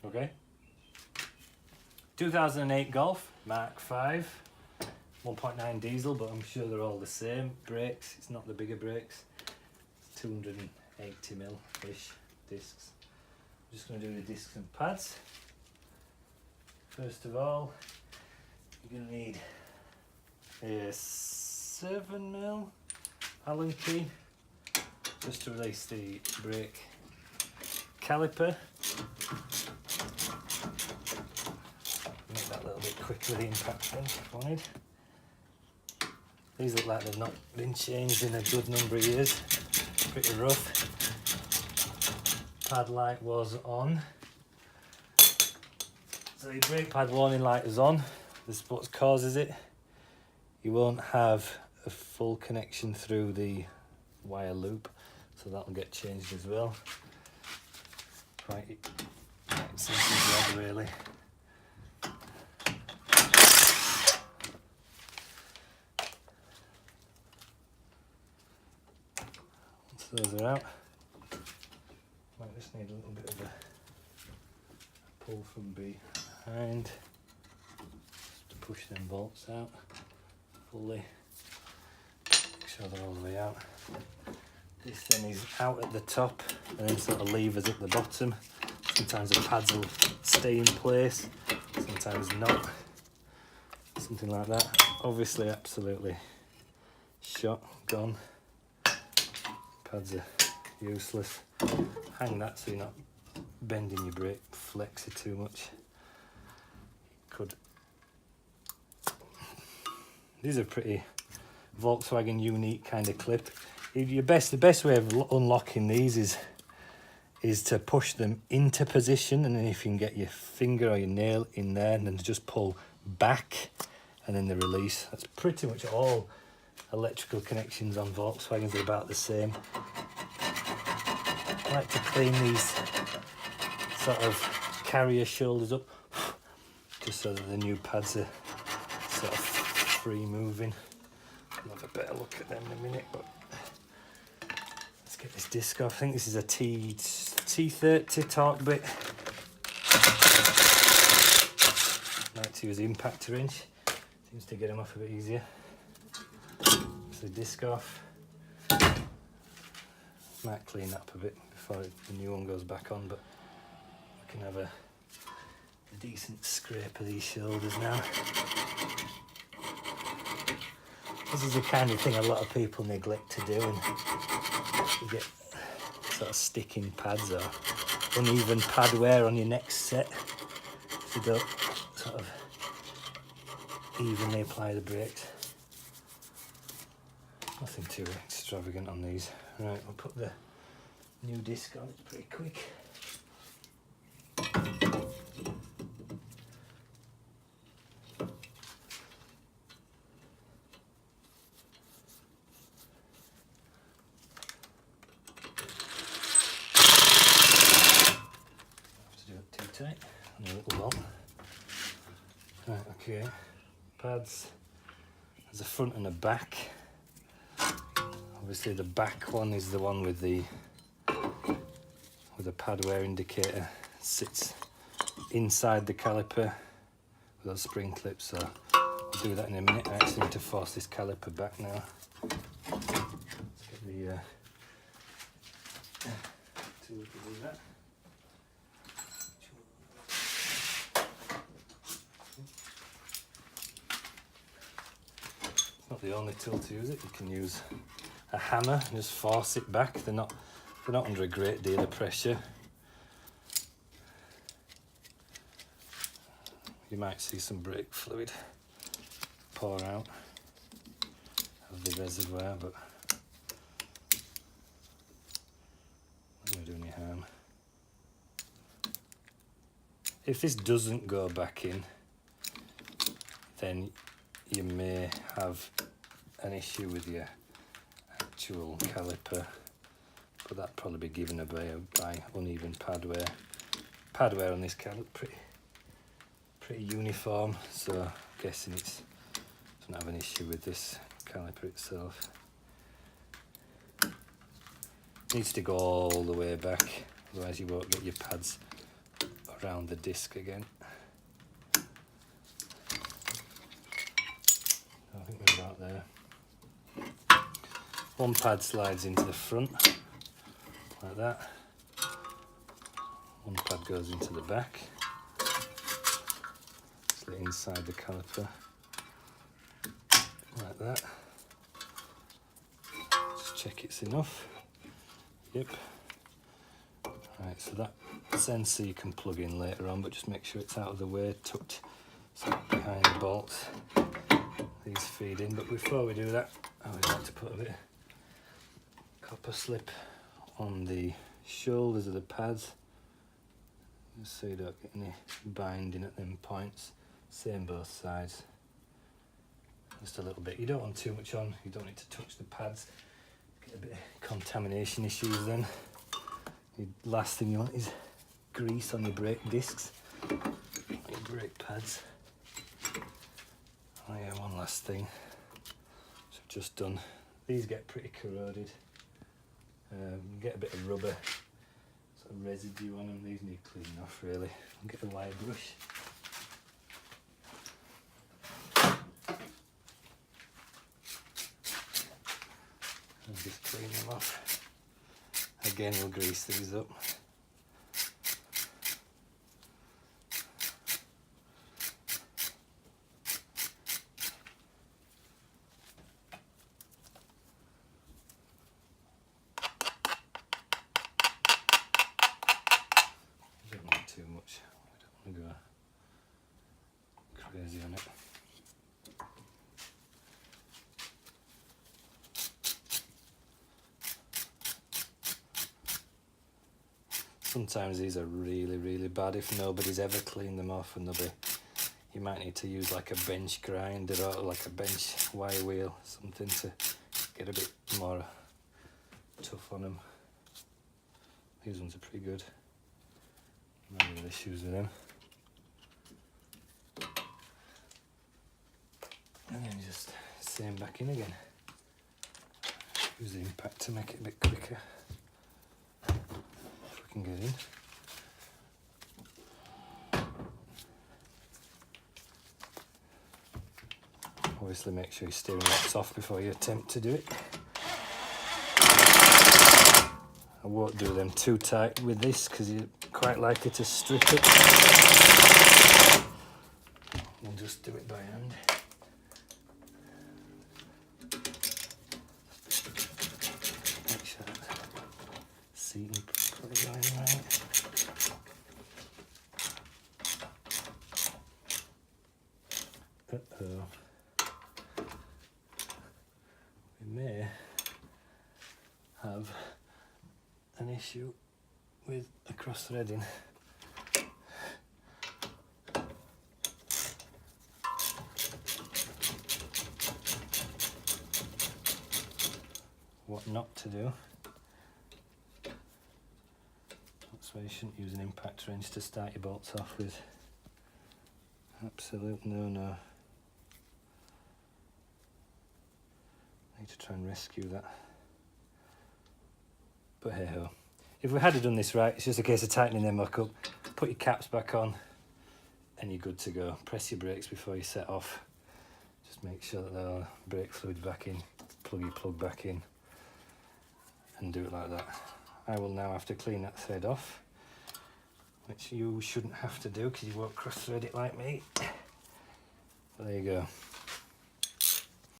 Okay. 2008 Golf Mk5, 1.9 diesel, but I'm sure they're all the same. Brakes, it's not the bigger brakes. 280mm-ish discs. I'm just going to do the discs and pads. First of all, you're going to need a 7mm Allen key just to release the brake caliper. Make that a little bit quicker with the impact wrench if wanted. These look like they've not been changed in a good number of years. Pretty rough. Pad light was on. So your brake pad warning light is on. This is what causes it. You won't have a full connection through the wire loop, so that'll get changed as well. Quite simple job really. Once those are out, might just need a little bit of a pull from behind just to push them bolts out fully. Make sure they're all the way out. This then is out at the top and then sort of levers at the bottom. Sometimes the pads will stay in place, sometimes not. Something like that. Obviously absolutely shot, gone. Pads are useless. Hang that so you're not bending your brake flexor too much. These are pretty Volkswagen unique kind of clip. The best way of unlocking these is to push them into position, and then if you can get your finger or your nail in there and then just pull back and then the release. That's pretty much all electrical connections on Volkswagens are about the same. I like to clean these sort of carrier shoulders up just so that the new pads are sort of free moving. I'll have a better look at them in a minute, but let's get this disc off. I think this is a T30 torque bit. I like to use the impact wrench. Seems to get them off a bit easier. So the disc off. Might clean up a bit before the new one goes back on, but we can have a decent scrape of these shoulders now. This is the kind of thing a lot of people neglect to do, and you get sort of sticking pads or uneven pad wear on your next set if you don't sort of evenly apply the brakes. Nothing too extravagant on these. Right, we'll put the new disc on, it's pretty quick. Tight and a little bolt. Right, okay. Pads. There's a front and a back. Obviously the back one is the one with the pad wear indicator. It sits inside the caliper with those spring clips, so I'll do that in a minute. I actually need to force this caliper back now. Let's get the tool to do that. Not the only tool to use it. You can use a hammer and just force it back. They're not under a great deal of pressure. You might see some brake fluid pour out of the reservoir, but not going to do any harm. If this doesn't go back in, then you may have an issue with your actual caliper, but that'd probably be given away by uneven pad wear. Pad wear on this caliper pretty uniform, so I'm guessing it doesn't have an issue with this caliper itself. Needs to go all the way back, otherwise you won't get your pads round the disc again. I think we're about there. One pad slides into the front, like that. One pad goes into the back, slit inside the caliper, like that. Just check it's enough. Yep. Right, so that sensor you can plug in later on, but just make sure it's out of the way, tucked behind the bolts. These feed in, but before we do that, I always like to put a bit of copper slip on the shoulders of the pads, just so you don't get any binding at them points. Same both sides. Just a little bit. You don't want too much on, you don't need to touch the pads. Get a bit of contamination issues then. The last thing you want is grease on your brake discs, your brake pads. Oh yeah, one last thing, which I've just done. These get pretty corroded. You get a bit of rubber, sort of residue on them. These need cleaning off really. I'll get the wire brush. And just clean them off. Again, we'll grease these up. Don't need too much. I don't want to go crazy on it. Sometimes these are really bad if nobody's ever cleaned them off, and you might need to use like a bench grinder or like a bench wire wheel, something to get a bit more tough on them. These ones are pretty good. No real issues with them. And then just same back in again. Use the impact to make it a bit quicker. Can get in. Obviously make sure your steering lock's off before you attempt to do it. I won't do them too tight with this because you're quite likely to strip it. We'll just do it by hand. Make sure that seating going right. Uh-oh. We may have an issue with a cross-threading. What not to do. That's why you shouldn't use an impact wrench to start your bolts off with. Absolute no-no. Need to try and rescue that. But hey ho. If we had done this right, it's just a case of tightening them back up, put your caps back on, and you're good to go. Press your brakes before you set off. Just make sure that the brake fluid's back in, plug your plug back in, and do it like that. I will now have to clean that thread off, which you shouldn't have to do because you won't cross thread it like me. But there you go.